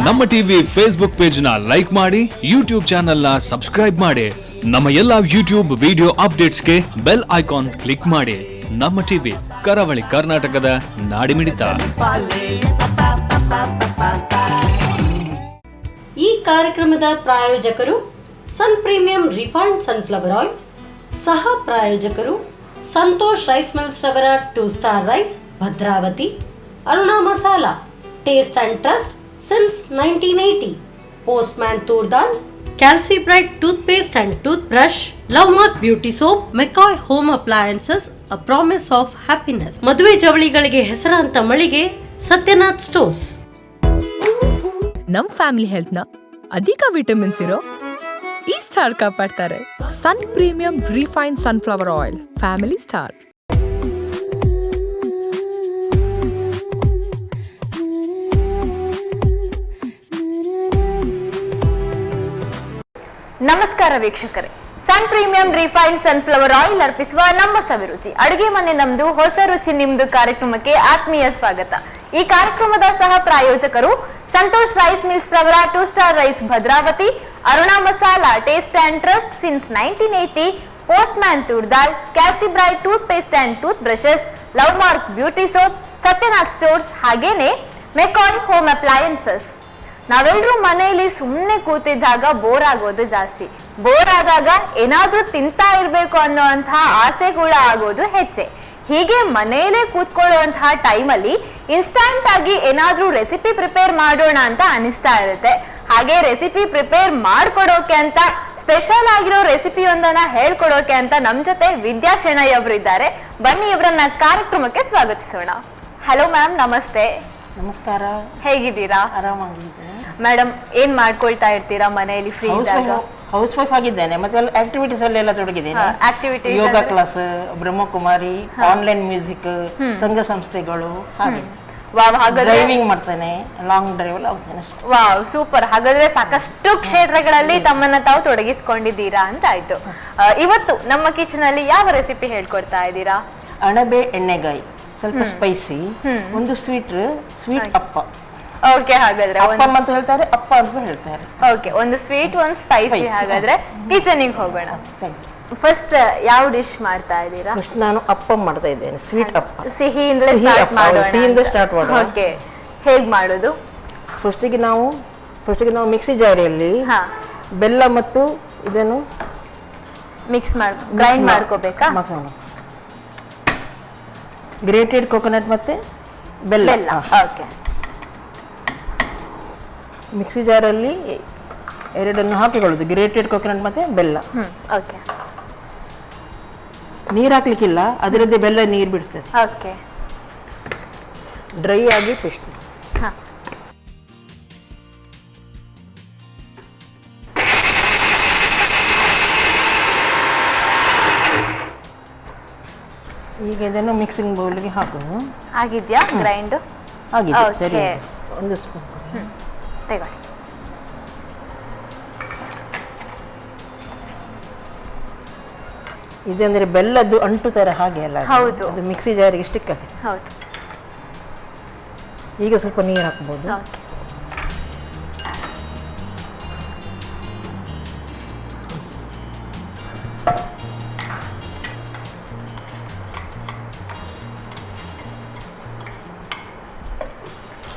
ನಮ್ಮ TV Facebook page ನ like ಮಾಡಿ, ಯೂಟ್ಯೂಬ್ ಚಾನೆಲ್ ನ ಸಬ್ಸ್ಕ್ರೈಬ್ ಮಾಡಿ. ನಮ್ಮ ಎಲ್ಲಾ ಯೂಟ್ಯೂಬ್ ವಿಡಿಯೋ ಅಪ್ಡೇಟ್ಸ್ಗೆ ಬೆಲ್ ಐಕಾನ್ ಕ್ಲಿಕ್ ಮಾಡಿ. ನಮ್ಮ ಟಿವಿ ಕರಾವಳಿ ಕರ್ನಾಟಕದ ನಾಡಿಮಿಡಿತ. ಈ ಕಾರ್ಯಕ್ರಮದ ಪ್ರಾಯೋಜಕರು Sun Premium refined sunflower oil, ಸಹ ಪ್ರಾಯೋಜಕರು ಸಂತೋಷ್ ರೈಸ್ ಮಿಲ್ಸ್ ರವರ 2 star rice Bhadravati, Aruna masala taste and trust since 1980, postman toor dal, Calci Bright toothpaste and toothbrush, Love Mark beauty soap, McCoy home appliances, a promise of happiness, ಮದುವೆ ಜವಳಿಗಳಿಗೆ ಹೆಸರಾಂತ ಮಳಿಗೆ Satyanath stores. ನಮ್ family health ನ ಅಧಿಕ ವಿಟಮಿನ್ಸ್ ಇರೋ ಈ ಸ್ಟಾರ್ ಕಾಪಾಡ್ತಾರೆ. Sun Premium refine sunflower oil, family star. ನಮಸ್ಕಾರ ವೀಕ್ಷಕರೇ, Sun Premium refined sunflower oil ಅರ್ಪಿಸುವ ನಮ್ಮ ಸವಿರುಚಿ ಅಡುಗೆ ಮನೆ ನಮ್ದು, ಹೊಸ ರುಚಿ ನಿಮ್ದು ಕಾರ್ಯಕ್ರಮಕ್ಕೆ ಆತ್ಮೀಯ ಸ್ವಾಗತ. ಈ ಕಾರ್ಯಕ್ರಮದ ಸಹ ಪ್ರಾಯೋಜಕರು ಸಂತೋಷ್ ರೈಸ್ ಮಿಲ್ಸ್ ರವರ 2 star rice Bhadravati, Aruna masala taste and trust since 1980, postman toor dal, Calci Bright toothpaste and toothbrushes, Love Mark beauty soap, Satyanath stores, ಹಾಗೇನೆ ಮೆಕಾಯ್ ಹೋಮ್ ಅಪ್ಲಯನ್ಸಸ್. ನಾವೆಲ್ಲರೂ ಮನೆಯಲ್ಲಿ ಸುಮ್ಮನೆ ಕೂತಿದ್ದಾಗ ಬೋರ್ ಆಗೋದು ಜಾಸ್ತಿ. ಬೋರ್ ಆದಾಗ ಏನಾದ್ರೂ ತಿಂತಾ ಇರ್ಬೇಕು ಅನ್ನೋಂತಹ ಆಸೆ ಕೂಡ ಆಗೋದು ಹೆಚ್ಚೆ. ಹೀಗೆ ಮನೆಯಲ್ಲೇ ಕೂತ್ಕೊಳ್ಳುವಂತಹ ಟೈಮಲ್ಲಿ ಇನ್ಸ್ಟಂಟ್ ಆಗಿ ಏನಾದ್ರೂ ರೆಸಿಪಿ ಪ್ರಿಪೇರ್ ಮಾಡೋಣ ಅಂತ ಅನಿಸ್ತಾ ಇರುತ್ತೆ. ಹಾಗೆ ರೆಸಿಪಿ ಪ್ರಿಪೇರ್ ಮಾಡ್ಕೊಡೋಕೆ ಅಂತ ಸ್ಪೆಷಲ್ ಆಗಿರೋ ರೆಸಿಪಿಯೊಂದನ್ನ ಹೇಳ್ಕೊಡೋಕೆ ಅಂತ ನಮ್ ಜೊತೆ ವಿದ್ಯಾ ಶೆಣೈ ಅವರು ಇದ್ದಾರೆ. ಬನ್ನಿ ಇವರನ್ನ ಕಾರ್ಯಕ್ರಮಕ್ಕೆ ಸ್ವಾಗತಿಸೋಣ. ಹಲೋ ಮ್ಯಾಮ್, ನಮಸ್ತೆ. ನಮಸ್ಕಾರ. ಹೇಗಿದ್ದೀರಾ? ಆರಾಮಾಗಿದ್ದೀನಿ. ಮೇಡಮ್, ಏನ್ ಮಾಡ್ಕೊಳ್ತಾ ಇರ್ತೀರಾ ಮನೆಯಲ್ಲಿ ಫ್ರೀ ಇದ್ದಾಗ? ಹೌಸ್ ವೈಫ್ ಆಗಿದ್ದೇನೆ, ಮತ್ತೆ ಆಕ್ಟಿವಿಟೀಸ್ ಅಲ್ಲೆಲ್ಲ ತೊಡಗಿದ್ದೇನೆ. ಆಕ್ಟಿವಿಟೀಸ್, ಯೋಗ ಕ್ಲಾಸ್, ಬ್ರಹ್ಮಕುಮಾರಿ, ಆನ್ಲೈನ್ ಮ್ಯೂಸಿಕ್, ಸಂಘ ಸಂಸ್ಥೆಗಳು, ಹಾಗೆ ಡ್ರೈವಿಂಗ್ ಮಾಡ್ತೇನೆ, ಲಾಂಗ್ ಡ್ರೈವ್ ಎಲ್ಲ ಹೋಗ್ತೇನೆ ಅಷ್ಟೇ. Wow, super. ಹಾಗಾದ್ರೆ ಸಾಕಷ್ಟು ಕ್ಷೇತ್ರಗಳಲ್ಲಿ ತಮ್ಮನ್ನ ತಾವು ತೊಡಗಿಸ್ಕೊಂಡಿದ್ದೀರಾ ಅಂತ ಆಯ್ತು. ಇವತ್ತು ನಮ್ಮ ಕಿಚನ್ ಅಲ್ಲಿ ಯಾವ ರೆಸಿಪಿ ಹೇಳ್ಕೊಡ್ತಾ ಇದ್ದೀರಾ? ಅಣಬೆ ಎಣ್ಣೆಗಾಯಿ, ಸ್ವಲ್ಪ ಸ್ಪೈಸಿ, ಒಂದು ಸ್ವೀಟ್ ಅಪ್ಪ. ಓಕೆ, ಹಾಗಾದ್ರೆ ಅಪ್ಪ ಅಂತ ಹೇಳ್ತಾರೆ, ಅಪ್ಪ ಅಂತ ಹೇಳ್ತಾರೆ. ಓಕೆ, ಒಂದು ಸ್ವೀಟ್, ಒಂದು ಸ್ಪೈಸಿ. ಹಾಗಾದ್ರೆ ಕಿಚನಿಗೆ ಹೋಗೋಣ. Thank you. ಫಸ್ಟ್ ಯಾವ ಡಿಶ್ ಮಾಡ್ತಾ ಇದ್ದೀರಾ? ಫಸ್ಟ್ ನಾನು ಅಪ್ಪ ಮಾಡ್ತಾ ಇದ್ದೇನೆ, ಸ್ವೀಟ್ ಅಪ್ಪ. ಸಿಹಿಯಿಂದಲೇ ಸ್ಟಾರ್ಟ್ ಮಾಡೋಣ. ಸಿಹಿಯಿಂದ ಸ್ಟಾರ್ಟ್ ಮಾಡೋಣ. ಓಕೆ, ಹೇಗ್ ಮಾಡೋದು? ಫಸ್ಟಿಗೆ ನಾವು ಮಿಕ್ಸಿ ಜಾರಿಯಲ್ಲಿ ಬೆಲ್ಲ ಮತ್ತು ಇದನ್ನು ಗ್ರೈಂಡ್ ಮಾಡ್ಕೋಬೇಕಾ? ಗ್ರೇಟೆಡ್ ಕೋಕೋನಟ್ ಮತ್ತೆ ಬೆಲ್ಲ. ಓಕೆ, ಮಿಕ್ಸಿ ಜಾರಲ್ಲಿ ಎರಡನ್ನು ಹಾಕಿಕೊಳ್ಳೋದು, ಗ್ರೇಟೆಡ್ ಕೋಕೋನಟ್ ಮತ್ತೆ ಬೆಲ್ಲ. ಓಕೆ, ನೀರು ಹಾಕ್ಲಿಕ್ಕಿಲ್ಲ, ಅದರದ್ದೇ ಬೆಲ್ಲ ನೀರು ಬಿಡ್ತದೆ. ಓಕೆ, ಡ್ರೈ ಆಗಿ ಪೇಸ್ಟ್. ಈಗ ಇದನ್ನು ಮಿಕ್ಸಿಂಗ್ ಬೌಲ್ಗೆ ಹಾಕೋದು. ಆಗಿದ್ಯಾ ಗ್ರೈಂಡ್? ಆಗಿದೆ, ಸರಿ. ಒಂದು ಸ್ಪೂನ್ ತಗೊಳ್ಳಿ. ಇದಂದ್ರೆ ಬೆಲ್ಲದ್ದು ಅಂಟು ತರ ಹಾಗೆ ಅಲ್ಲ, ಹೌದು, ಅದು ಮಿಕ್ಸಿ ಜಾರಿಗೆ ಸ್ಟಿಕ್ ಆಗಿದೆ. ಹೌದು. ಈಗ ಸ್ವಲ್ಪ ನೀರು ಹಾಕ್ಬೋದು.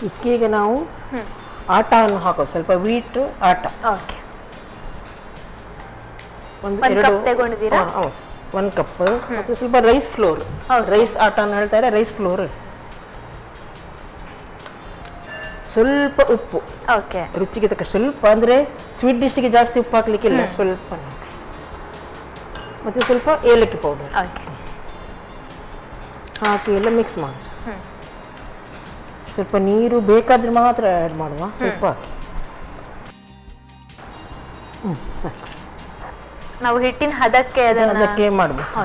ಇದಕ್ಕೀಗ ನಾವು ಆಟವನ್ನು ಹಾಕೋದು, ಸ್ವಲ್ಪ ವೀಟ್ ಆಟ. ಒಂದು 1 ಕಪ್, ಮತ್ತೆ ಸ್ವಲ್ಪ ರೈಸ್ ಫ್ಲೋರ್. ರೈಸ್ ಆಟ ಅಂತ ಹೇಳ್ತಾರೆ, ರೈಸ್ ಫ್ಲೋರ್. ಸ್ವಲ್ಪ ಉಪ್ಪು, ರುಚಿಗೆ ತಕ್ಕ ಸ್ವಲ್ಪ, ಅಂದ್ರೆ ಸ್ವೀಟ್ ಡಿಶ್ಗೆ ಜಾಸ್ತಿ ಉಪ್ಪು ಹಾಕ್ಲಿಕ್ಕಿಲ್ಲ, ಸ್ವಲ್ಪ. ಮತ್ತೆ ಸ್ವಲ್ಪ ಏಲಕ್ಕಿ ಪೌಡರ್ ಹಾಕಿ ಎಲ್ಲ ಮಿಕ್ಸ್ ಮಾಡೋದು. ಸ್ವಲ್ಪ ನೀರು ಬೇಕಾದ್ರೆ ಮಾತ್ರ ಆ್ಯಡ್ ಮಾಡುವ, ಸ್ವಲ್ಪ ಹಾಕಿ. ಸಾಕು. ನಾವು ಹಿಟ್ಟಿನ ಅದಕ್ಕೆ ಮಾಡಬೇಕು,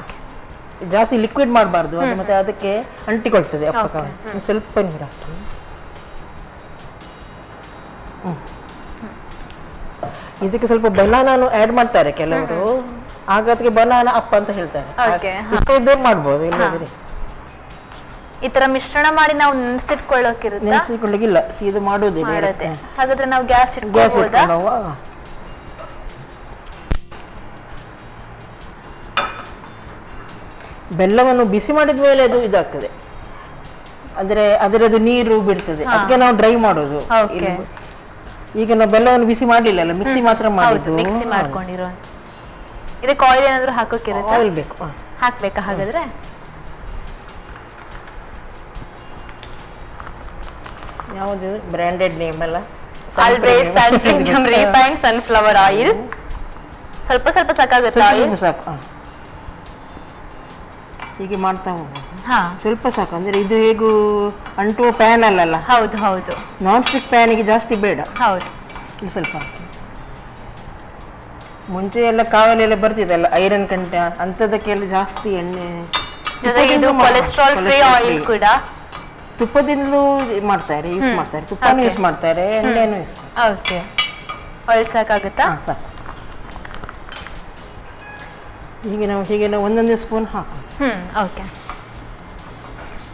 ಜಾಸ್ತಿ ಲಿಕ್ವಿಡ್ ಮಾಡಬಾರ್ದು, ಅದು ಮತ್ತೆ ಅದಕ್ಕೆ ಅಂಟಿಕೊಳ್ತದೆ ಅಪ್ಪಕ. ಸ್ವಲ್ಪ ನೀರು ಹಾಕಿ. ಇದಕ್ಕೆ ಸ್ವಲ್ಪ ಬನಾನಾನು ಆ್ಯಡ್ ಮಾಡ್ತಾರೆ ಕೆಲವರು, ಆಗ ಅದಕ್ಕೆ ಬನಾನಾ ಅಪ್ಪ ಅಂತ ಹೇಳ್ತಾರೆ. ಇಷ್ಟೇ ಇದ್ದವ್ರು ಮಾಡ್ಬೋದು, ಇಲ್ಲದ್ರೆ ಈ ತರ ಮಿಶ್ರಣ ಮಾಡಿ ನಾವು ನೆನೆಸಿಟ್ಕೊಳ್ಳೋಕಿರುತ್ತೆ. ನೆನೆಸಿಕೊಳ್ಳಿಕ್ಕಿಲ್ಲ, ಸೀದಾ ಮಾಡೋದೇ ಮಾಡುತ್ತೆ. ಹಾಗಾದ್ರೆ ನಾವು ಗ್ಯಾಸ್ ಗ್ಯಾಸ್ ಇಟ್ಕೊಳ್ಳೋದಾ? ಇಟ್ಕೊಳ್ಳುವ. ಬೆಲ್ಲವನ್ನು ಬಿಸಿ ಮಾಡಿದ ಮೇಲೆ ಅದು ಇದಾಗ್ತದೆ, ಅಂದ್ರೆ ಅದರದ್ದು ನೀರು ಬಿಡ್ತದೆ, ಅದಕ್ಕೆ ನಾವು ಡ್ರೈ ಮಾಡೋದು. ಈಗ ನಾವು ಬೆಲ್ಲವನ್ನು ಬಿಸಿ ಮಾಡ್ಲಿಲ್ಲ ಅಲ್ಲ, ಮಿಕ್ಸಿ ಮಾತ್ರ ಮಾಡಿದ್ದು. ಮಿಕ್ಸಿ ಮಾಡ್ಕೊಂಡಿರೋ. ಇದಕ್ಕೆ ಆಯಿಲ್ ಏನಾದ್ರು ಹಾಕೋಕಿರುತ್ತೆ? ಆಯಿಲ್ ಬೇಕು. ಹಾಕ್ಬೇಕಾ? ಹಾಗಾದ್ರೆ ಯಾವುದು ಬ್ರ್ಯಾಂಡೆಡ್ ನೇಮ್ ಅಲ್ಲ, ಆಲ್ವೇಸ್ ಸನ್ ಪ್ರೀಮಿಯಂ ರಿಫೈನ್ಡ್ ಸನ್ಫ್ಲವರ್ ಆಯಿಲ್. ಸ್ವಲ್ಪ ಸ್ವಲ್ಪ ಸಾಕಾಗುತ್ತೆ ಆಯಿಲ್? ಸಾಕು. ಹೀಗೆ ಮಾಡ್ತಾ ಹೋಗು. ಸ್ವಲ್ಪ ಸಾಕು, ಅಂದ್ರೆ ಇದು ಹೇಗೂ ಅಂಟುವ ಪ್ಯಾನ್ ಅಲ್ಲಲ್ಲ. ಹೌದು ಹೌದು. ನಾನ್ ಸ್ಟಿಕ್ ಪ್ಯಾನಿಗೆ ಜಾಸ್ತಿ ಬೇಡ. ಹೌದು. ಇದು ಸ್ವಲ್ಪ ಹಾಕಿ. ಮುಂಚೆ ಎಲ್ಲ ಕಾವಲೆಲ್ಲ ಬರ್ತಿದಲ್ಲ ಐರನ್ ಕಂಟ, ಅಂಥದಕ್ಕೆಲ್ಲ ಜಾಸ್ತಿ ಎಣ್ಣೆ. ಇದು ಕೊಲೆಸ್ಟ್ರಾಲ್ ಫ್ರೀ ಆಯಿಲ್ ಕೂಡ. ತುಪ್ಪದಿಂದಲೂ ಮಾಡ್ತಾರೆ, ಯೂಸ್ ಮಾಡ್ತಾರೆ. ತುಪ್ಪನೂ ಯೂಸ್ ಮಾಡ್ತಾರೆ, ಎಣ್ಣೆನೂ ಯೂಸ್ ಮಾಡ್ತಾರೆ. ಓಕೆ. ಆಯಿಲ್ ಸಾಕಾಗುತ್ತಾ? ಸಾಕು. ಹೀಗೆ ನಾವು ಒಂದೊಂದೇ ಸ್ಪೂನ್ ಹಾಕೋದು. ಓಕೆ.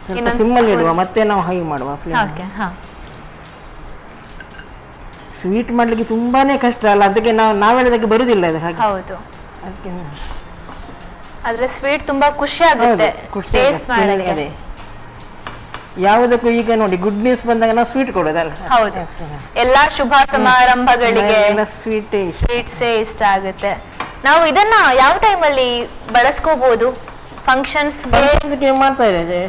ಸ್ವಲ್ಪ ಸಿಮ್ಮಲ್ಲಿ ಇಡುವ, ಮತ್ತೆ ನಾವು ಹೈ ಮಾಡುವ ಫ್ಲೇಮ್. ಓಕೆ. ಸ್ವೀಟ್ ಮಾಡ್ಲಿಕ್ಕೆ ತುಂಬಾನೇ ಕಷ್ಟ ಅಲ್ಲ, ಅದಕ್ಕೆ ನಾವು ಹೇಳಿದಕ್ಕೆ ಬರುದಿಲ್ಲ ಅದು ಹಾಗೆ. ಹೌದು. ಅದಕ್ಕೆ ಆದ್ರೆ ಸ್ವೀಟ್ ತುಂಬಾ ಖುಷಿ ಆಗುತ್ತೆ ಟೇಸ್ಟ್ ಮಾಡಲಿಕ್ಕೆ. ಅದೇ ಯಾವುದಕ್ಕೂ ಈಗ ನೋಡಿ ಗುಡ್ ನ್ಯೂಸ್ ಬಂದಾಗ ನಾವು ಸ್ವೀಟ್ ಕೊಡೋದಲ್ಲ. ಹೌದು. ಎಲ್ಲಾ ಶುಭ ಸಮಾರಂಭಗಳಿಗೆ ಸ್ವೀಟ್ಸೇ ಇಷ್ಟ ಆಗುತ್ತೆ. ನಾವು ಇದನ್ನ ಯಾವ ಟೈಮಲ್ಲಿ ಬಳಸ್ಕೋಬಹುದು? ಫಂಕ್ಷನ್ಸ್ ಮಾಡ್ತಾ ಇದ್ದಾರೆ,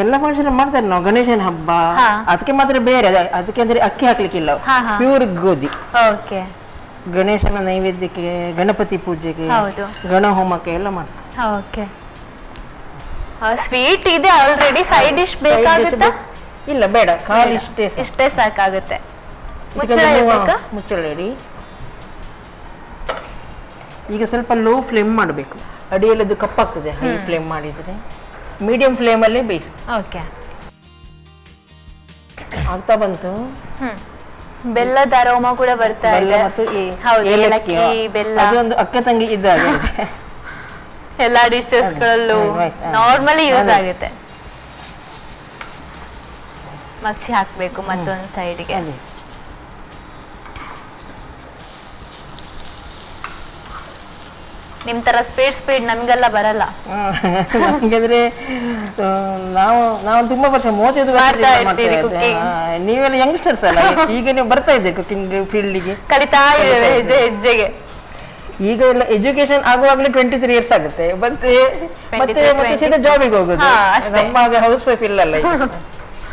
ಎಲ್ಲ ಫಂಕ್ಷನ್ ಮಾಡ್ತಾರೆ. ನಾವು ಗಣೇಶನ ಹಬ್ಬ ಅದಕ್ಕೆ ಮಾತ್ರ ಬೇರೆ, ಅದಕ್ಕೆ ಅಂದ್ರೆ ಅಕ್ಕಿ ಹಾಕ್ಲಿಕ್ಕಿಲ್ಲ, ಪ್ಯೂರ್ ಗೋಧಿ. ಓಕೆ. ಗಣೇಶನ ನೈವೇದ್ಯಕ್ಕೆ, ಗಣಪತಿ ಪೂಜೆಗೆ, ಗಣ ಹೋಮಕ್ಕೆ ಎಲ್ಲ ಮಾಡ್ತಾರೆ. ಓಕೆ. ಸ್ವೀಟ್ ಇದೆ ಆಲ್ರೆಡಿ, ಸೈಡ್ ಡಿಶ್ ಬೇಕಾಗುತ್ತಾ? ಇಲ್ಲ ಬೇಡ, ಖಾಲಿ ಇಷ್ಟೇ ಸಾಕಾಗುತ್ತೆ. ಮುಚ್ಚಳ ಇಡಿ. ಈಗ ಸ್ವಲ್ಪ ಲೋ ಫ್ಲೇಮ್ ಮಾಡಬೇಕು, ಅಡಿಯಲ್ಲಿ ಅದು ಕಪ್ಪಾಗ್ತದೆ. ಹೈ ಫ್ಲೇಮ್ ಮಾಡಿದ್ರೆ ಮೀಡಿಯಂ ಫ್ಲೇಮಲ್ಲೇ ಬೇಯಿಸಿ. ಓಕೆ. ಆಗ್ತಾ ಬಂತು. ಬೆಲ್ಲದ ಅರೋಮಾ ಕೂಡ ಬರ್ತಾ ಇದೆ. ಮತ್ತು ಏಲಕ್ಕಿ, ಬೆಲ್ಲ, ಅದೊಂದು ಅಕ್ಕ ತಂಗಿ ಇದ್ದಾಗ ಎಲ್ಲಾ ಡಿಶಸ್ ಗಳಲ್ಲೂ ನಾರ್ಮಲಿ ಯೂಸ್ ಆಗುತ್ತೆ. ಮಗ್ಸಿ ಹಾಕ್ಬೇಕು ಮತ್ತೊಂದು ಸೈಡ್ಗೆ. ನಿಮ್ ತರ ಸ್ಪೀಡ್ ನಮ್ಗೆಲ್ಲ ಬರಲ್ಲ. ನಮ್ಗೆಂದ್ರೆ ನಾವು ತುಂಬಾ ವರ್ಷ 35 ವರ್ಷ. ನೀವೆಲ್ಲ ಯಂಗ್ಸ್ಟರ್ಸ್ ಅಲ್ಲ, ಈಗ ನೀವು ಬರ್ತಾ ಇದ್ದೀರಿ ಕುಕಿಂಗ್ ಫೀಲ್ಡ್ಗೆ, ಕಲಿತಾ ಇದ್ದೇವೆ ಹೆಜ್ಜೆ ಹೆಜ್ಜೆಗೆ. ಈಗ ಎಲ್ಲ ಎಜುಕೇಶನ್ ಆಗುವಾಗಲೇ 23 ಇಯರ್ಸ್ ಆಗುತ್ತೆ, ಮತ್ತೆ ಸೀದಾ ಜಾಬಿಗೆ ಹೋಗೋದು. ನಮ್ಮ ಹೌಸ್ ವೈಫ್ ಇಲ್ಲಲ್ಲ.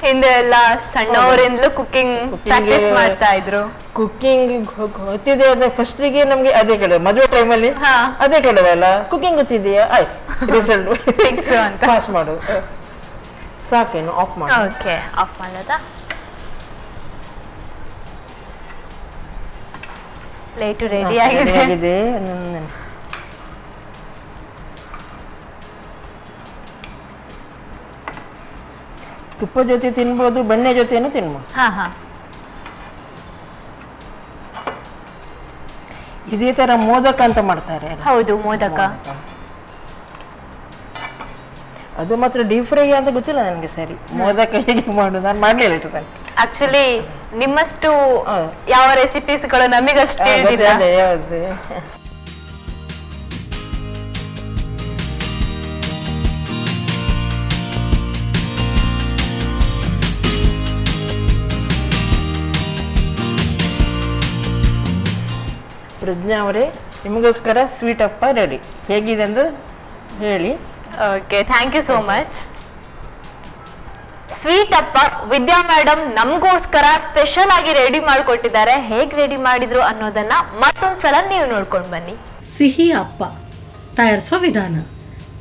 ಹಿಂದೆ ಎಲ್ಲ ಸಣ್ಣವರಿಂದಲೂ ಕುಕಿಂಗ್ ಪ್ರಾಕ್ಟೀಸ್ ಮಾಡ್ತಾ ಇದ್ರು. ಕುಕಿಂಗ್ ಗೊತ್ತಿದೆ ಅಂದ್ರೆ ಫಸ್ಟಿಗೆ ನಮ್ಗೆ ಅದೇ ಕೇಳೋದು, ಮದುವೆ ಟೈಮಲ್ಲಿ ಅದೇ ಕೇಳೋದಲ್ಲ, ಕುಕಿಂಗ್ ಗೊತ್ತಿದೆಯಾ, ಆಯ್ತು ರಿಸಲ್ಟ್ ಫಿಕ್ಸ್ ಅಂತ ಪಾಸ್ ಮಾಡು, ಸಾಕೇನು ಆಫ್ ಮಾಡಿ. ಓಕೆ, ಆಫ್ ಮಾಡೋದಾ? ಪ್ಲೇಟು ರೆಡಿ ಆಗಿದೆ. ತುಪ್ಪ ಜೊತೆ ತಿನ್ಬೋದು, ಬೆಣ್ಣೆ ಜೊತೆನೂ ತಿನ್ಬೋದು. ಇದೇ ತರ ಮೋದಕ ಅಂತ ಮಾಡ್ತಾರೆ. ಹೌದು, ಮೋದಕ. ಅದು ಮಾತ್ರ ಡೀಪ್ ಫ್ರೈ ಅಂತ ಗೊತ್ತಿಲ್ಲ ನನಗೆ. ಸರಿ, ಮೋದಕ ಹೇಗೆ ಮಾಡುದು ನಾನು ಮಾಡ್ಲಿಲ್ಲ. ಆಕ್ಚುಲಿ ನಿಮ್ಮಷ್ಟು ಯಾವ ರೆಸಿಪೀಸ್ಗಳು ನಮಗಷ್ಟು ತಿಳಿದಿಲ್ಲ. ಪ್ರಜ್ಞಾ ಅವರೇ, ನಿಮಗೋಸ್ಕರ ಸ್ವೀಟ್ ಅಪ್ಪ ರೆಡಿ. ಹೇಗಿದೆ ಎಂದು ಹೇಳಿ. Okay, thank you so much. Sweet ಅಪ್ಪ ವಿದ್ಯಾ ಮೇಡಮ್ ನಮಗೋಸ್ಕರ ಸ್ಪೆಷಲ್ ಆಗಿ ರೆಡಿ ಮಾಡಿಕೊಟ್ಟಿದ್ದಾರೆ. ಹೇಗೆ ರೆಡಿ ಮಾಡಿದ್ರು ಅನ್ನೋದನ್ನ ಮತ್ತೊಂದ್ಸಲ ನೀವು ನೋಡ್ಕೊಂಡು ಬನ್ನಿ. ಸಿಹಿ ಅಪ್ಪ ತಯಾರಿಸುವ ವಿಧಾನ: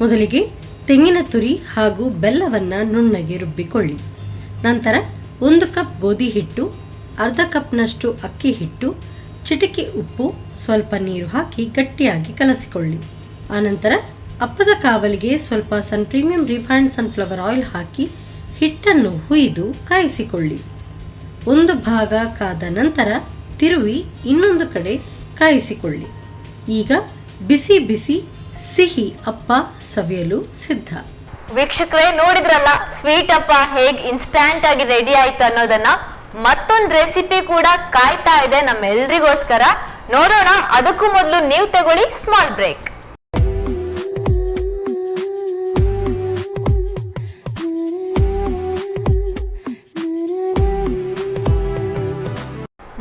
ಮೊದಲಿಗೆ ತೆಂಗಿನ ತುರಿ ಹಾಗೂ ಬೆಲ್ಲವನ್ನು ನುಣ್ಣಗೆ ರುಬ್ಬಿಕೊಳ್ಳಿ. ನಂತರ 1 ಕಪ್ ಗೋಧಿ ಹಿಟ್ಟು, ಅರ್ಧ ಕಪ್ನಷ್ಟು ಅಕ್ಕಿ ಹಿಟ್ಟು, ಚಿಟಿಕೆ ಉಪ್ಪು, ಸ್ವಲ್ಪ ನೀರು ಹಾಕಿ ಗಟ್ಟಿಯಾಗಿ ಕಲಸಿಕೊಳ್ಳಿ. ಆನಂತರ ಅಪ್ಪದ ಕಾವಲಿಗೆ ಸ್ವಲ್ಪ ಸನ್ ಪ್ರೀಮಿಯಂ ರಿಫೈನ್ಡ್ ಸನ್ಫ್ಲವರ್ ಆಯಿಲ್ ಹಾಕಿ ಹಿಟ್ಟನ್ನು ಹುಯ್ದು ಕಾಯಿಸಿಕೊಳ್ಳಿ. 1 ಭಾಗ ಕಾದ ನಂತರ ತಿರುವಿ ಇನ್ನೊಂದು ಕಡೆ ಕಾಯಿಸಿಕೊಳ್ಳಿ. ಈಗ ಬಿಸಿ ಬಿಸಿ ಸಿಹಿ ಅಪ್ಪ ಸವಿಯಲು ಸಿದ್ಧ. ವೀಕ್ಷಕರೇ ನೋಡಿದ್ರಲ್ಲ ಸ್ವೀಟ್ ಅಪ್ಪ ಹೇಗ್ ಇನ್ಸ್ಟ್ಯಾಂಟ್ ಆಗಿ ರೆಡಿ ಆಯ್ತು ಅನ್ನೋದನ್ನ. ಮತ್ತೊಂದು ರೆಸಿಪಿ ಕೂಡ ಕಾಯ್ತಾ ಇದೆ ನಮ್ಮೆಲ್ರಿಗೋಸ್ಕರ. ನೋಡೋಣ. ಅದಕ್ಕೂ ಮೊದಲು ನೀವು ತಗೊಳ್ಳಿ ಸ್ಮಾಲ್ ಬ್ರೇಕ್.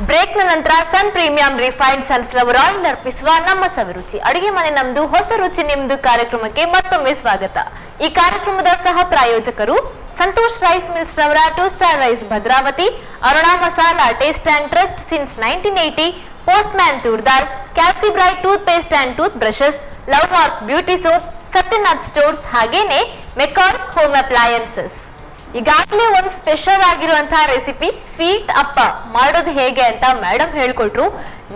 ಬ್ರೇಕ್ ನ ನಂತರ ಸನ್ ಪ್ರೀಮಿಯಂ ರಿಫೈನ್ಡ್ ಸನ್ಫ್ಲವರ್ ಆಯಿಲ್ ಅರ್ಪಿಸುವ ನಮ್ಮ ಸವಿರುಚಿ ಅಡಿಗೆ ಮನೆ ನಮ್ದು ಹೊಸ ರುಚಿ ನಿಮ್ದು ಕಾರ್ಯಕ್ರಮಕ್ಕೆ ಮತ್ತೊಮ್ಮೆ ಸ್ವಾಗತ. ಈ ಕಾರ್ಯಕ್ರಮದ ಸಹ ಪ್ರಾಯೋಜಕರು ಸಂತೋಷ್ ರೈಸ್ ಮಿಲ್ಸ್ ರವರ 2 star rice Bhadravati, Aruna masala taste and trust since 1980, postman toor dal, Calci Bright toothpaste and toothbrushes, Love Mark beauty soap, Satyanath stores, ಹಾಗೇನೆ ಮೆಕಾರ್ ಹೋಮ್ ಅಪ್ಲಯನ್ಸಸ್. ಈಗಾಗಲೇ ಒಂದು ಸ್ಪೆಷಲ್ ಆಗಿರುವಂತಹ ರೆಸಿಪಿ ಸ್ವೀಟ್ ಅಪ್ಪ ಮಾಡೋದು ಹೇಗೆ ಅಂತ ಮೇಡಮ್ ಹೇಳ್ಕೊಟ್ರು.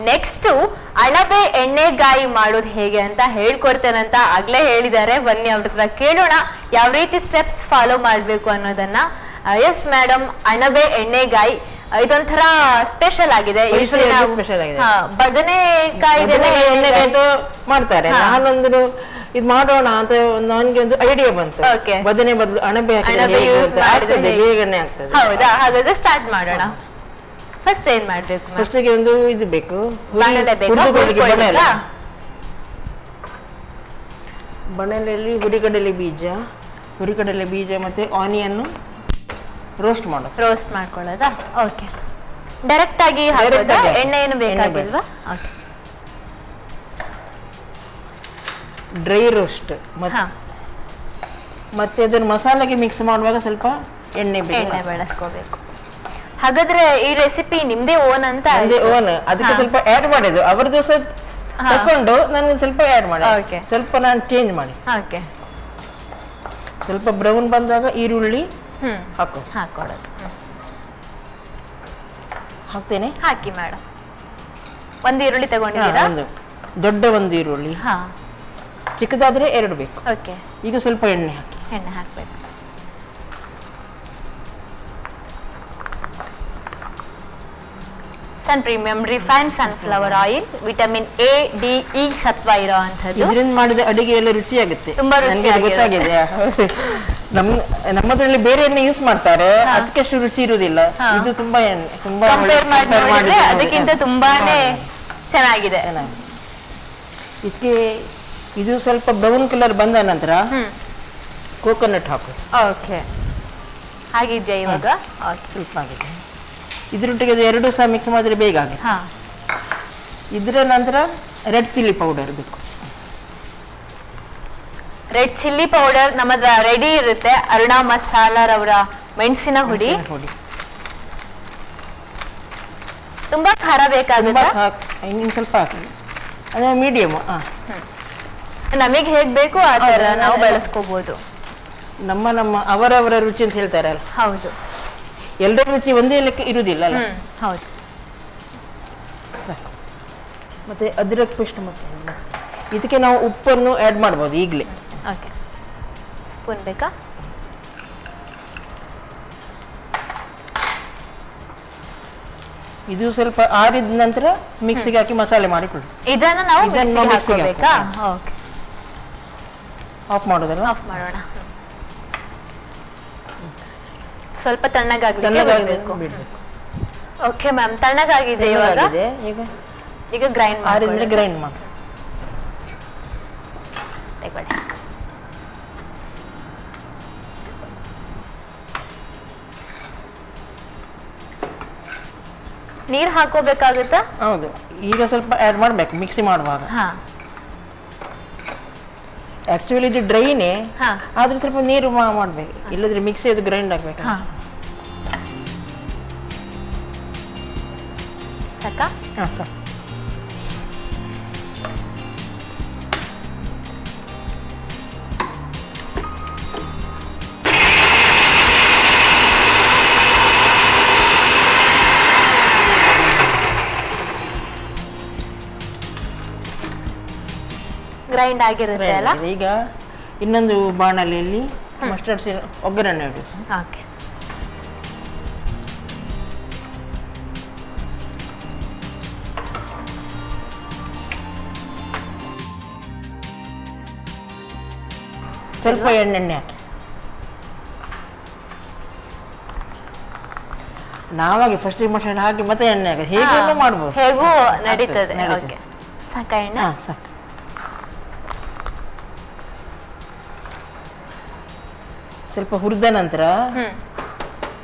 ನೆಕ್ಸ್ಟ್ ಅಣಬೆ ಎಣ್ಣೆಗಾಯಿ ಮಾಡೋದು ಹೇಗೆ ಅಂತ ಹೇಳ್ಕೊಡ್ತೇನಂತ ಆಗ್ಲೇ ಹೇಳಿದ್ದಾರೆ. ಬನ್ನಿ ಅವ್ರ ಹತ್ರ ಕೇಳೋಣ ಯಾವ ರೀತಿ ಸ್ಟೆಪ್ಸ್ ಫಾಲೋ ಮಾಡ್ಬೇಕು ಅನ್ನೋದನ್ನ. ಎಸ್ ಮೇಡಮ್, ಅಣಬೆ ಎಣ್ಣೆಗಾಯಿ ಇದೊಂಥರ ಸ್ಪೆಷಲ್ ಆಗಿದೆ. ಬದನೆಕಾಯಿ ಮಾಡ್ತಾರೆ. ನಾನೊಂದು ಇದು ಮಾಡೋಣ ಅಂತ ನನಗೆ ಒಂದು ಐಡಿಯಾ ಬಂತು. ಬದನೆ ಬದಲು ಅಣಬೆ ಬೇಗನೆ ಆಗ್ತದೆ. ಹೌದಾ? ಹಾಗಾದ್ರೆ ಸ್ಟಾರ್ಟ್ ಮಾಡೋಣ. ಫಸ್ಟ್ ಏನ್ ಮಾಡ್ಬೇಕು? ಫಸ್ಟಿಗೆ ಒಂದು ಇದು ಬೇಕು, ಬಣಲೆಯಲ್ಲಿ ಹುರಿಗಡಲೆ ಬೀಜ ಮತ್ತೆ ಆನಿಯನ್ ರೋಸ್ಟ್ ಮಾಡ್ಕೊಳ್ಳೋದಾ? ಓಕೆ. ಡೈರೆಕ್ಟ್ ಆಗಿ ಎಣ್ಣೆ ಏನು ಬೇಕಾಗಿಲ್ವಾ? ಡ್ರೈ ರೋಸ್ಟ್ ಮತ್ತೆ ಅದನ್ನ ಮಸಾಲೆಗೆ ಮಿಕ್ಸ್ ಮಾಡುವಾಗ ಸ್ವಲ್ಪ ಎಣ್ಣೆ ಬಳಸ್ಕೋಬೇಕು. ಹಾಗಾದ್ರೆ ಈ ರೆಸಿಪಿ ನಿಮ್ದೇ ಓನ್ ಅಂತ? ಓನ್. ಅದಕ್ಕೆ ಸ್ವಲ್ಪ ಆಡ್ ಮಾಡಿದ್ದು ಅವ್ರದ್ದು ತಕೊಂಡು ನಾನು ಸ್ವಲ್ಪ ಆಡ್ ಮಾಡಿ, ಸ್ವಲ್ಪ ನಾನು ಚೇಂಜ್ ಮಾಡಿ. ಸ್ವಲ್ಪ ಬ್ರೌನ್ ಬಂದಾಗ ಈರುಳ್ಳಿ ಹಾಕೊಳ್ಳೋದು. ಹಾಕ್ತೇನೆ. ಹಾಕಿ ಮೇಡಮ್. ಒಂದು ಈರುಳ್ಳಿ ತಗೊಂಡಿದ್ದೀರಾ? ದೊಡ್ಡ ಒಂದು ಈರುಳ್ಳಿ, ಚಿಕ್ಕದಾದ್ರೆ 2 ಬೇಕು. ಈಗ ಸ್ವಲ್ಪ ಎಣ್ಣೆ ಹಾಕ್ಬೇಕು. Sun Premium refined sunflower oil, vitamin A, D, E ಸತ್ವ ಇರೋಂಥದ್ದು. ಇದರಿಂದ ಮಾಡಿದ ಅಡಿಗೆ ಎಲ್ಲ ರುಚಿಯಾಗುತ್ತೆ. ನನಗೆ ಗೊತ್ತಾಗಿದೆ. ನಮ್ಮದ್ರಲ್ಲಿ ಬೇರೆ ಎಣ್ಣೆ ಯೂಸ್ ಮಾಡ್ತಾರೆ, ಅದಕ್ಕಷ್ಟು ರುಚಿ ಇರುವುದಿಲ್ಲ. ಇದು ತುಂಬಾ ಅದಕ್ಕಿಂತ ತುಂಬಾನೇ ಚೆನ್ನಾಗಿದೆ. ಇದಕ್ಕೆ ಇದು ಸ್ವಲ್ಪ ಬ್ರೌನ್ ಕಲರ್ ಬಂದ ನಂತರ ಕೋಕೋನಟ್ ಹಾಕು. ಹಾಗಿದ್ಯಾ ಇವಾಗ? ಸ್ವಲ್ಪ ಆಗಿದೆ. ಇದ್ರೊಟ್ಟಿಗೆ ಎರಡು ಸಹ ಮಿಕ್ಸ್ ಮಾಡಿದ್ರೆ ಬೇಗ ಆಗುತ್ತೆ. ಇದರ ನಂತರ ರೆಡ್ ಚಿಲ್ಲಿ ಪೌಡರ್ ಬೇಕು. ರೆಡ್ ಚಿಲ್ಲಿ ಪೌಡರ್ ನಮ್ಮದ್ರ ರೆಡಿ ಇರುತ್ತೆ. ಅರುಣಾ ಮಸಾಲಾರವರ ಮೆಣಸಿನ ಹುಡಿ. ತುಂಬಾ ಖಾರ ಬೇಕಾಗುತ್ತೆ. ಇನ್ನು ಸ್ವಲ್ಪ ಹಾಕಿ, ಅದೇ ಮೀಡಿಯಮ್. ನಮಗೆ ಹೇಗ್ ಬೇಕು ಆ ತರ ನಾವು ಬಳಸ್ಕೋಬಹುದು. ನಮ್ಮ ಅವರವರ ರುಚಿ ಅಂತ ಹೇಳ್ತಾರಲ್ಲ. ಹೌದು, ಎಲ್ಲರ ರುಚಿ ಒಂದೇ ಲೆಕ್ಕ ಇರುವುದಿಲ್ಲ. ಹೌದು. ಮತ್ತೆ ಅದ್ರಕ್ ಪೇಸ್ಟ್ ಮತ್ತೆ ಇದಕ್ಕೆ ನಾವು ಉಪ್ಪನ್ನು ಆಡ್ ಮಾಡಬಹುದು ಈಗಲೇ. ಸ್ಪೂನ್ ಬೇಕಾ? ಇದು ಸ್ವಲ್ಪ ಆರಿದ ನಂತರ ಮಿಕ್ಸಿಗೆ ಹಾಕಿ ಮಸಾಲೆ ಮಾಡಿಕೊಳ್ಳಿ. ಇದನ್ನ ನಾವು ಮಿಕ್ಸಿಗೆ ಹಾಕಬೇಕಾ? ಆಫ್ ಮಾಡೋದಲ್ಲ? ಆಫ್ ಮಾಡೋಣ. ಸ್ವಲ್ಪ ತಣ್ಣಗಾಗಬೇಕು. ಓಕೆ ಮ್ಯಾಮ್, ತಣ್ಣಗಾಗಿದೆ ಇವಾಗ. ಈಗ ಗ್ರೈಂಡ್ ಮಾಡಿ. ಗ್ರೈಂಡ್ ಮಾಡಿ ತಗೊಳ್ಳಿ. ನೀರ್ ಹಾಕೋಬೇಕಾಗುತ್ತಾ? ಹೌದು, ಈಗ ಸ್ವಲ್ಪ ಆಡ್ ಮಾಡ್ಬೇಕು ಮಿಕ್ಸಿ ಮಾಡುವಾಗ. ಆಕ್ಚುಲಿ ಇದು ಡ್ರೈನೇ, ಆದ್ರೆ ಸ್ವಲ್ಪ ನೀರು ಮಾಡ್ಬೇಕು, ಇಲ್ಲದ್ರೆ ಮಿಕ್ಸಿ ಅದು ಗ್ರೈಂಡ್ ಆಗ್ಬೇಕು. ಸಾಕಾ? ಸಾಕು. ಗ್ರೈಂಡ್ ಆಗಿರುತ್ತೆ ಅಲ್ಲ? ಈಗ ಇನ್ನೊಂದು ಬಾಣಲೆಯಲ್ಲಿ ಮಸ್ಟರ್ಡ್ ಒಗ್ಗರಣೆ ಇಡು. ಓಕೆ. ಸ್ವಲ್ಪ ಎಣ್ಣೆ ಹಾಕಿ. ನಾವಾಗಿ ಫಸ್ಟ್ ಮಸಾಲೆ ಹಾಕಿ ಮತ್ತೆ ಎಣ್ಣೆ ಹಾಕಿ ಹೇಗೂ ಮಾಡ್ಬೋದು, ಹೇಗೂ ನಡೀತದೆ. ಓಕೆ, ಸಾಕ ಎಣ್ಣೆ? ಸಾಕು. ಸ್ವಲ್ಪ ಹುರಿದ ನಂತರ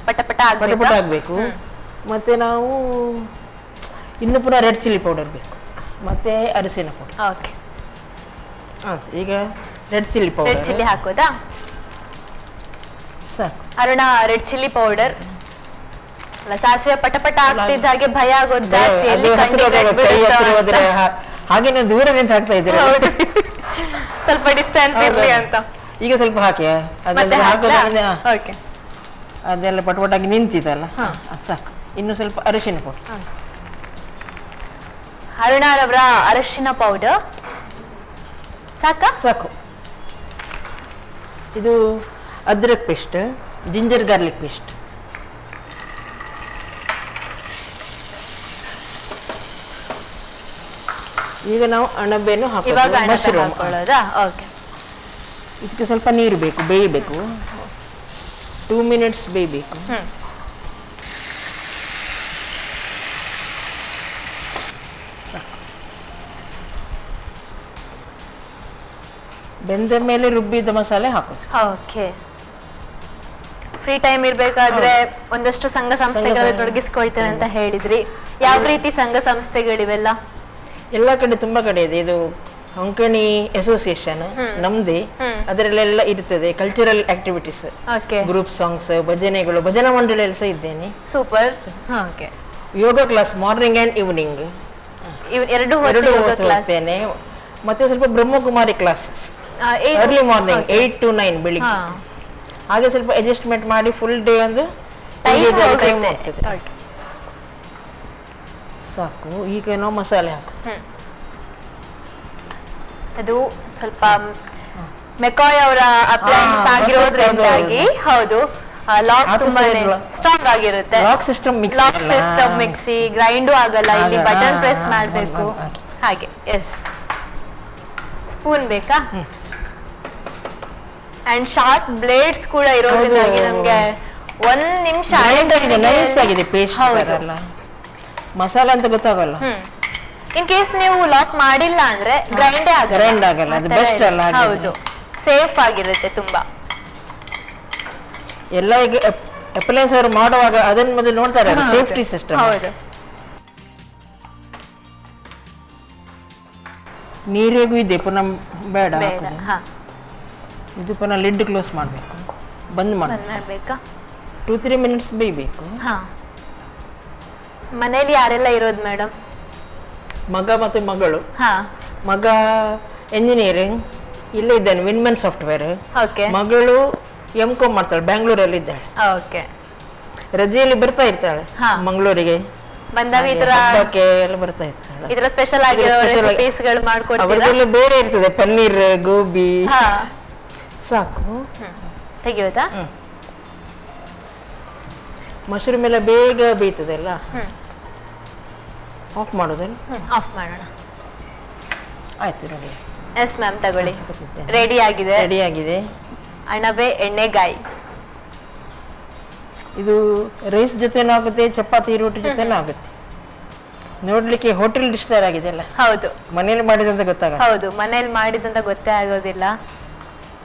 ಪಟ ಪಟ ಪಟ ಆಗ್ಬೇಕು. ಮತ್ತೆ ನಾವು ಇನ್ನು ಪುನಃ ರೆಡ್ ಚಿಲ್ಲಿ ಪೌಡರ್ ಬೇಕು, ಮತ್ತೆ ಅರಿಶಿನ ಪೌಡರ್. ಓಕೆ, ಈಗ red chilli powder. Red chilli ಹಾಕೋದಾ? ಸಾಕು. ಅರುಣ, ರೆಡ್ ಚಿಲ್ಲಿ ಪೌಡರ್ ಅಲ್ಲ, ಸಾಸಿವೆ ಪಟ ಪಟ ಆಗ್ತಿದ್ದ ಹಾಗೆ ಭಯ ಆಗೋದು ಜಾಸ್ತಿ. ಹಾಗೆ ನೀವು ದೂರ ನಿಂತು ಹಾಕ್ತಾ ಇದ್ದೀರಾ, ಸ್ವಲ್ಪ ಡಿಸ್ಟೆನ್ಸ್ ಇರ್ಲಿ ಅಂತ. ಈಗ ಸ್ವಲ್ಪ ಹಾಕಿ ಅದೆಲ್ಲ ಪಟಪಟಾಗಿ ನಿಂತಿದಲ್ಲ, ಸಾಕು. ಇನ್ನು ಸ್ವಲ್ಪ ಅರಿಶಿನ ಪೌಡರ್. ಅರುಣರವರ ಅರಿಶಿನ ಪೌಡರ್ ಸಾಕಾ? ಸಾಕು. ಇದು ಅದ್ರಕ್ ಪೇಸ್ಟ್, ಜಿಂಜರ್ ಗಾರ್ಲಿಕ್ ಪೇಸ್ಟ್. ಈಗ ನಾವು ಅಣಬೆಯನ್ನು ಹಾಕೊಳ್ಳೋದಾ? ಓಕೆ. ಇದಕ್ಕೆ ಸ್ವಲ್ಪ ನೀರು ಬೇಕು, ಬೇಯಬೇಕು. 2 minutes ಬೇಯಬೇಕು. ಬೆಂದ ಮೇಲೆ ರುಬ್ಬಿದ ಮಸಾಲೆ ಹಾಕೋದು. ಓಕೆ. ಫ್ರೀ ಟೈಮ್ ಇರ್ಬೇಕಾದ್ರೆ ಒಂದಷ್ಟು ಸಂಘ ಸಂಸ್ಥೆಗಳಲ್ಲಿ ತೊಡಗಿಸ್ಕೊಳ್ತೇನೆ ಅಂತ ಹೇಳಿದ್ರಿ. ಯಾವ ರೀತಿ ಸಂಘ ಸಂಸ್ಥೆಗಳಿವೆಲ್ಲ? ಎಲ್ಲ ಕಡೆ ತುಂಬಾ ಕಡೆ ಇದೆ. ಇದು ಕೊಂಕಣಿ ಅಸೋಸಿಯೇಷನ್ ನಮ್ದೇ, ಅದರಲ್ಲೆಲ್ಲ ಇರ್ತದೆ. ಕಲ್ಚರಲ್ ಆಕ್ಟಿವಿಟೀಸ್, ಗ್ರೂಪ್ ಸಾಂಗ್ಸ್, ಭಜನೆಗಳು, ಭಜನಾ ಮಂಡಳಿಯಲ್ಲಿ ಸಹ ಇದ್ದೇನೆ. Super. Yoga class morning and evening ಎರಡು ಹೋಗ್ತೇನೆ. ಮತ್ತೆ ಸ್ವಲ್ಪ Brahmakumari classes early morning 8 to 9 ಬೆಳಿಗ್ಗೆ. ಹಾಗೆ ಸ್ವಲ್ಪ ಅಡ್ಜಸ್ಟ್ಮೆಂಟ್ ಮಾಡಿ ಫುಲ್ ಡೇ ಒಂದು ಟೈಮ್ ಆಗ್ತದೆ. ಸಾಕು. ಈಗ ನಾವು ಮಸಾಲೆ ಹಾಕು. ಅದು ಸ್ವಲ್ಪ ಮೆಕಾಯ್ ಅವರ ಅಪ್ಲೈನ್ಸ್ ಆಗಿರೋದ್ರಿಂದಾಗಿ ಹೌದು ಲಾಕ್ ತುಂಬಾನೇ ಸ್ಟ್ರಾಂಗ್ ಆಗಿರುತ್ತೆ. ಲಾಕ್ ಸಿಸ್ಟಮ್ ಮಿಕ್ಸಿ ಗ್ರೈಂಡು ಆಗಲ್ಲ, ಇಲ್ಲಿ ಬಟನ್ ಪ್ರೆಸ್ ಮಾಡಬೇಕು. ಹಾಗೆ ಎಸ್. ಸ್ಪೂನ್ ಬೇಕಾ? ಅಂಡ್ ಶಾರ್ಪ್ ಬ್ಲೇಡ್ಸ್ ಕೂಡ ಇರೋದ್ರಿಂದಾಗಿ ನಮ್ಗೆ 1 ನಿಮಿಷ ನೈಸ್ ಆಗಿದೆ ಪೇಸ್ಟ್. ಮಸಾಲೆ ಅಂತ ಗೊತ್ತಾಗಲ್ಲ. ಇನ್ ಕೇಸ್ ನೀವು ಲಾಕ್ ಮಾಡಿಲ್ಲ ಅಂದ್ರೆ ಗ್ರೈಂಡ್ ಆಗಲ್ಲ. ಅದು ಬೆಸ್ಟ್ ಅಲ್ಲ? ಹೌದು, ಸೇಫ್ ಆಗಿರುತ್ತೆ ತುಂಬಾ. ಎಲ್ಲ ಈಗ ಅಪ್ಲೈನ್ಸ್ ಅವರು ಮಾಡುವಾಗ ಅದನ್ನ ಮೊದಲು ನೋಡ್ತಾರೆ, ಸೇಫ್ಟಿ ಸಿಸ್ಟಮ್. ಹೌದು. ನೀರಿಗೂ ಇದೆ ಪುನಃ ಬೇಡ. ಇದು ಪುನಃ ಲಿಡ್ ಕ್ಲೋಸ್ ಮಾಡಬೇಕು, ಬಂದ್ ಮಾಡಬೇಕಾ? 2-3 minutes ಬೇಯಬೇಕು. ಮನೇಲಿ ಯಾರೆಲ್ಲ ಇರೋದು ಮೇಡಮ್? ಮಗ ಮತ್ತು ಮಗಳು. ಮಗ ಎಂಜಿನಿಯರಿಂಗ್ ಇಲ್ಲೇ ಇದ್ದಾನೆ, ವಿನ್ಮನ್ ಸಾಫ್ಟ್ವೇರ್. ಮಗಳು M.Com ಮಾಡ್ತಾಳೆ, ಬ್ಯಾಂಗ್ಳೂರಲ್ಲಿ ಇದ್ದಾಳೆ. ರಜೆಯಲ್ಲಿ ಬರ್ತಾ ಇರ್ತಾಳೆ ಮಂಗಳೂರಿಗೆ, ಬಂದಾಗ ಈ ತರ ಎಲ್ಲ ಬರ್ತಾ ಇರ್ತಾಳೆ. ಇದರ ಸ್ಪೆಷಲ್ ಆಗಿರೋ ರೆಸಿಪೀಸ್ಗಳು ಮಾಡ್ಕೊಡ್ತೀರಾ? ಅವರದೆಲ್ಲ ಬೇರೆ ಇರ್ತದೆ, ಪನ್ನೀರ್, ಗೋಬಿ. ಸಾಕು. ತೆಗಿಯೋದಾ? ಮಶ್ರೂಮ್ ಎಲ್ಲ ಬೇಗ ಬೇಯ್ತದಲ್ಲ. ಆಫ್ ಮಾಡೋದಲ್ಲ? ಆಫ್ ಮಾಡೋಣ. ಆಯ್ತು, ರೆಡಿ. ಎಸ್ ಮ್ಯಾಮ್, ತಗೊಳ್ಳಿ. ರೆಡಿ ಆಗಿದೆ. ಅಣಬೆ ಎಣ್ಣೆಗಾಯಿ. ಇದು ರೈಸ್ ಜೊತೆನೂ ಆಗುತ್ತೆ, ಚಪಾತಿ ರೋಟಿ ಜೊತೆನೂ ಆಗುತ್ತೆ. ನೋಡ್ಲಿಕ್ಕೆ ಹೋಟೆಲ್ ಡಿಶ್ ತರ ಆಗಿದೆ ಅಲ್ಲ? ಹೌದು. ಮನೇಲಿ ಮಾಡಿದಂತ ಗೊತ್ತಾಗ? ಹೌದು, ಮನೇಲಿ ಮಾಡಿದಂತ ಗೊತ್ತೇ ಆಗೋದಿಲ್ಲ.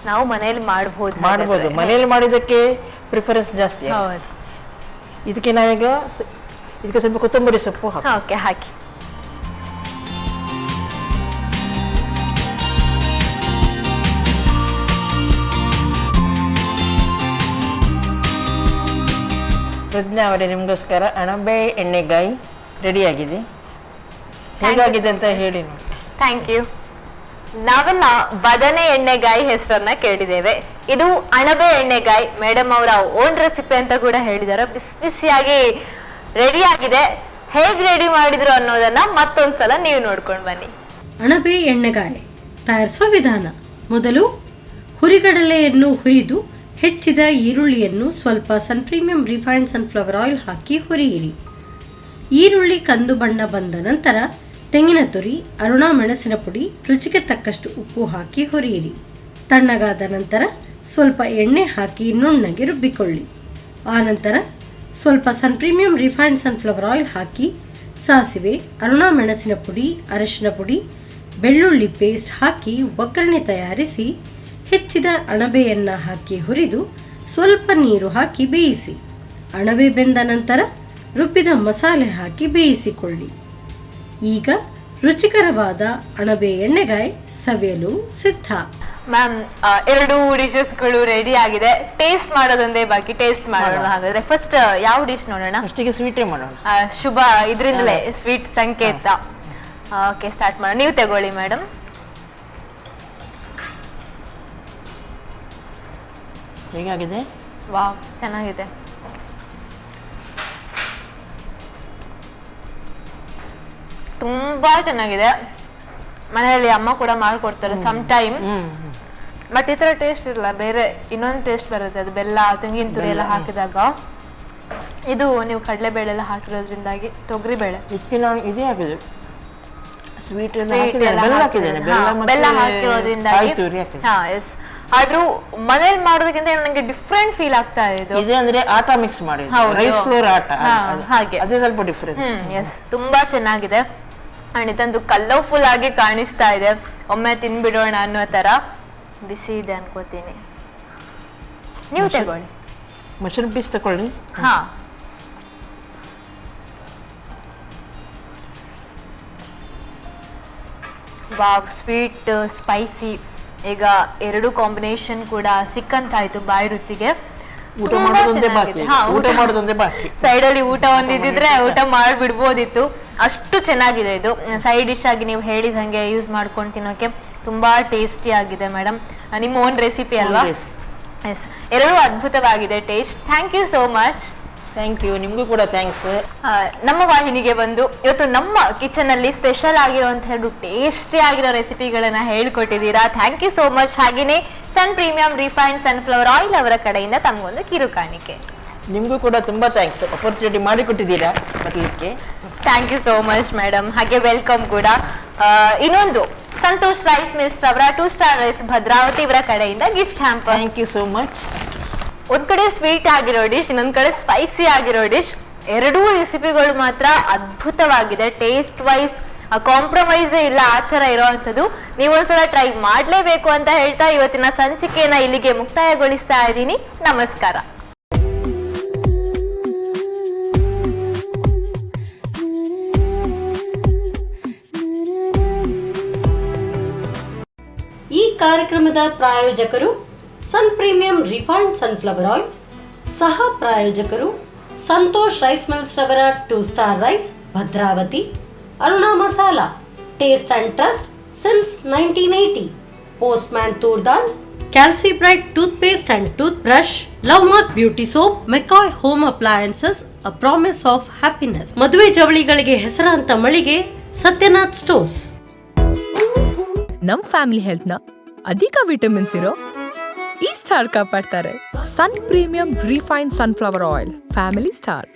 ನಾವು ಮನೇಲಿ ಮಾಡಬಹುದು. ಮನೇಲಿ ಮಾಡಿದಕ್ಕೆ ಪ್ರಿಫರೆನ್ಸ್ ಜಾಸ್ತಿ. ಹೌದು. ಇದಕ್ಕೆ ನಾವೀಗ ಇದಕ್ಕೆ ಸ್ವಲ್ಪ ಕೊತ್ತಂಬರಿ ಸೊಪ್ಪು ಹಾಕಿ. ಪ್ರಜ್ಞಾ ಅವರೇ, ನಿಮಗೋಸ್ಕರ ಅಣಬೆ ಎಣ್ಣೆಗಾಯಿ ರೆಡಿಯಾಗಿದೆ. ಹೇಗಾಗಿದೆ ಅಂತ ಹೇಳಿ ನೋಡಿ. Thank you. ನಾವೆಲ್ಲ ಬದನೆ ಎಣ್ಣೆಗಾಯಿ ಹೆಸರನ್ನ ಕೇಳಿದ್ದೇವೆ. ಇದು ಅಣಬೆ ಎಣ್ಣೆಗಾಯಿ. ಮೇಡಮ್ ಅವರ ಓನ್ ರೆಸಿಪಿ ಅಂತ ಕೂಡ ಹೇಳಿದಾರೆ. ಬಿಸಿ ಬಿಸಿಯಾಗಿ ರೆಡಿ ಆಗಿದೆ. ಹೇಗೆ ರೆಡಿ ಮಾಡಿದ್ರು ಅನ್ನೋದನ್ನ ಮತ್ತೊಂದ್ಸಲ ನೀವು ನೋಡ್ಕೊಂಡು ಬನ್ನಿ. ಅಣಬೆ ಎಣ್ಣೆಗಾಯಿ ತಯಾರಿಸುವ ವಿಧಾನ: ಮೊದಲು ಹುರಿಗಡಲೆಯನ್ನು ಹುರಿದು ಹೆಚ್ಚಿದ ಈರುಳ್ಳಿಯನ್ನು ಸ್ವಲ್ಪ ಸನ್ ಪ್ರೀಮಿಯಂ ರಿಫೈನ್ಡ್ ಸನ್ಫ್ಲವರ್ ಆಯಿಲ್ ಹಾಕಿ ಹುರಿಯಿರಿ. ಈರುಳ್ಳಿ ಕಂದು ಬಣ್ಣ ಬಂದ ನಂತರ ತೆಂಗಿನ ತುರಿ, ಅರುಣ ಮೆಣಸಿನ ಪುಡಿ, ರುಚಿಗೆ ತಕ್ಕಷ್ಟು ಉಪ್ಪು ಹಾಕಿ ಹುರಿಯಿರಿ. ತಣ್ಣಗಾದ ನಂತರ ಸ್ವಲ್ಪ ಎಣ್ಣೆ ಹಾಕಿ ನುಣ್ಣಗೆ ರುಬ್ಬಿಕೊಳ್ಳಿ. ಆನಂತರ ಸ್ವಲ್ಪ ಸನ್ ಪ್ರೀಮಿಯಂ ರಿಫೈನ್ಡ್ ಸನ್ಫ್ಲವರ್ ಆಯಿಲ್ ಹಾಕಿ ಸಾಸಿವೆ, ಅರುಣಾ ಮೆಣಸಿನ ಪುಡಿ, ಅರಿಶಿನ ಪುಡಿ, ಬೆಳ್ಳುಳ್ಳಿ ಪೇಸ್ಟ್ ಹಾಕಿ ಒಗ್ಗರಣೆ ತಯಾರಿಸಿ ಹೆಚ್ಚಿದ ಅಣಬೆಯನ್ನು ಹಾಕಿ ಹುರಿದು ಸ್ವಲ್ಪ ನೀರು ಹಾಕಿ ಬೇಯಿಸಿ. ಅಣಬೆ ಬೆಂದ ನಂತರ ರುಬ್ಬಿದ ಮಸಾಲೆ ಹಾಕಿ ಬೇಯಿಸಿಕೊಳ್ಳಿ. ಈಗ ರುಚಿಕರವಾದ ಅಣಬೆ ಎಣ್ಣೆಗಾಯಿ ಸವಿಯಲು ಸಿದ್ಧ. ಮ್ಯಾಮ್, 2 ಡಿಶಸ್ಗಳು ರೆಡಿ ಆಗಿದೆ. ಟೇಸ್ಟ್ ಮಾಡೋದೊಂದೇ ಬಾಕಿ. ಟೇಸ್ಟ್ ಮಾಡೋಣ ಹಾಗಾದ್ರೆ. ಫಸ್ಟ್ ಯಾವ ಡಿಶ್ ನೋಡೋಣ? ಫಸ್ಟಿಗೆ ಸ್ವೀಟೇ ಮಾಡೋಣ. ಶುಭ ಇದರಿಂದಲೇ ಸ್ವೀಟ್ ಸಂಕೇತ. ಓಕೆ, ಸ್ಟಾರ್ಟ್ ಮಾಡೋಣ. ನೀವು ತಗೊಳ್ಳಿ ಮೇಡಮ್. ಹೇಗಾಗಿದೆ? ವಾವ್, ಚೆನ್ನಾಗಿದೆ. ತುಂಬಾ ಚೆನ್ನಾಗಿದೆ. ಮನೆಯಲ್ಲಿ ಅಮ್ಮ ಕೂಡ ಮಾಡ್ಕೊಡ್ತಾರೆ ಸಮ್ ಟೈಮ್. ಬಟ್ ಈ ತರ ಟೇಸ್ಟ್ ಇರಲ್ಲ, ಬೇರೆ ಇನ್ನೊಂದು ಟೇಸ್ಟ್ ಬರುತ್ತೆ. ಅದು ಬೆಲ್ಲ, ತೆಂಗಿನ ತುರಿ ಎಲ್ಲ ಹಾಕಿದಾಗ. ಇದು ನೀವು ಕಡಲೆಬೇಳೆ ಎಲ್ಲ ಹಾಕಿರೋದ್ರಿಂದಾಗಿ, ತೊಗರಿ ಬೇಳೆ ಇದೇ ಆಗಿದೆ. ಸ್ವೀಟ್ ಬೆಲ್ಲ ಹಾಕಿರೋದ್ರಿಂದಾಗಿ. ಆದ್ರೂ ಮನೇಲಿ ಮಾಡೋದಕ್ಕಿಂತ ನನಗೆ ಡಿಫ್ರೆಂಟ್ ಫೀಲ್ ಆಗ್ತಾ ಇದೆ. ಇದೆ ಅಂದ್ರೆ ಆಟ ಮಿಕ್ಸ್ ಮಾಡಿ, ರೈಸ್ ಫ್ಲೋರ್ ಆಟ, ಹಾಗೆ ಅದೇ ಸ್ವಲ್ಪ ಡಿಫ್ರೆನ್ಸ್. ಎಸ್, ತುಂಬಾ ಚೆನ್ನಾಗಿದೆ. ಅಂಡ್ ಇದಂತೂ ಕಲರ್ಫುಲ್ ಆಗಿ ಕಾಣಿಸ್ತಾ ಇದೆ. ಒಮ್ಮೆ ತಿನ್ಬಿಡೋಣ ಅನ್ನೋ ತರ. ಬಿಸಿ ಇದೆ ಅನ್ಕೋತೀನಿ. ನೀವು ತಗೊಳ್ಳಿ. ಮಶ್ರೂಮ್ ಪೀಸ್ ತಗೊಳ್ಳಿ. ಹಾ, ವಾವ್, ಸ್ವೀಟ್ ಸ್ಪೈಸಿ. ಈಗ 2 ಕಾಂಬಿನೇಷನ್ ಕೂಡ ಸಿಕ್ಕಂತಾಯ್ತು ಬಾಯಿ ರುಚಿಗೆ. ಊಟ ಮಾಡೋದೊಂದೇ ಬಾಕಿ. ಸೈಡ್ ಅಲ್ಲಿ ಊಟ ಒಂದಿದ್ರೆ ಊಟ ಮಾಡ್ಬಿಡ್ಬೋದಿತ್ತು, ಅಷ್ಟು ಚೆನ್ನಾಗಿದೆ ಇದು. ಸೈಡ್ ಡಿಶ್ ಆಗಿ ನೀವು ಹೇಳಿದ ಹಂಗೆ ಯೂಸ್ ಮಾಡ್ಕೊಂಡು ತಿನ್ನೋಕೆ ತುಂಬಾ ಟೇಸ್ಟಿ ಆಗಿದೆ ಮೇಡಮ್. ನಿಮ್ಮ ಓನ್ ರೆಸಿಪಿ ಅಲ್ವಾ? ಎಸ್, 2 ಅದ್ಭುತವಾಗಿದೆ taste. Thank you so much. Thank you, ನಿಮಗೂ ಕೂಡ ಥ್ಯಾಂಕ್ಸ್. ನಮ್ಮ ವಾಹಿನಿಗೆ ಬಂದು ಇವತ್ತು ನಮ್ಮ ಕಿಚನ್ ಅಲ್ಲಿ ಸ್ಪೆಷಲ್ ಆಗಿರುವಂತಹ 2 ಟೇಸ್ಟಿ ಆಗಿರೋ ರೆಸಿಪಿಗಳನ್ನ ಹೇಳ್ಕೊಟ್ಟಿದ್ದೀರಾ. Thank you so much. ಹಾಗೇನೆ Sun Premium refined sunflower oil ಅವರ ಕಡೆಯಿಂದ ತಮಗೊಂದು ಕಿರು ಕಾಣಿಕೆ. ನಿಮಗೂ ಕೂಡ ತುಂಬಾ ಥ್ಯಾಂಕ್ಸ್, ಅಪರ್ಚುನಿಟಿ ಮಾಡಿಕೊಟ್ಟಿದ್ದೀರಾ ಬರ್ಲಿಕ್ಕೆ. Thank you so much madam. ಹಾಗೆ ವೆಲ್ಕಮ್ ಕೂಡ. ಇನ್ನೊಂದು ಸಂತೋಷ್ ರೈಸ್ ಮಿಲ್ಸ್ ಅವರ 2 ಸ್ಟಾರ್ ರೈಸ್ ಭದ್ರಾವತಿ ಇವರ ಕಡೆಯಿಂದ gift hamper. Thank you so much. ಒಂದ್ ಕಡೆ ಸ್ವೀಟ್ ಆಗಿರೋ ಡಿಶ್, ಇನ್ನೊಂದ್ ಕಡೆ ಸ್ಪೈಸಿ ಆಗಿರೋ ಡಿಶ್. 2 ರೆಸಿಪಿಗಳು ಮಾತ್ರ ಅದ್ಭುತವಾಗಿದೆ. ಟೇಸ್ಟ್ ವೈಸ್ ಕಾಂಪ್ರಮೈಸ್ ಇಲ್ಲ, ಆ ತರ ಇರೋವಂಥದ್ದು. ನೀವೊಂದ್ಸಲ ಟ್ರೈ ಮಾಡ್ಲೇಬೇಕು ಅಂತ ಹೇಳ್ತಾ ಇವತ್ತಿನ ಸಂಚಿಕೆಯನ್ನ ಇಲ್ಲಿಗೆ ಮುಕ್ತಾಯಗೊಳಿಸ್ತಾ ಇದ್ದೀನಿ. ನಮಸ್ಕಾರ. ಈ ಕಾರ್ಯಕ್ರಮದ ಪ್ರಾಯೋಜಕರು Sun Premium refined sunflower oil. ಸಹ ಪ್ರಾಯೋಜಕರು ಸಂತೋಷ್ ರೈಸ್ ಮಿಲ್ಸ್ ರವರ 2 star rice Bhadravati. Aruna masala, taste and trust since 1980. Postman toor dal, Calci Bright toothpaste and toothbrush, Love Mark beauty soap, McCoy home appliances, a promise of happiness. ಮದುವೆ ಜವಳಿಗಳಿಗೆ ಹೆಸರಾಂತ ಮಳಿಗೆ Satyanath stores. ನಮ್ family health ನ ಅಧಿಕ ವಿಟಮಿನ್ಸ್ ಇರೋ ಈ ಸ್ಟಾರ್ ಕಾಪಾಡ್ತಾರೆ. Sun Premium refined sunflower oil, family star.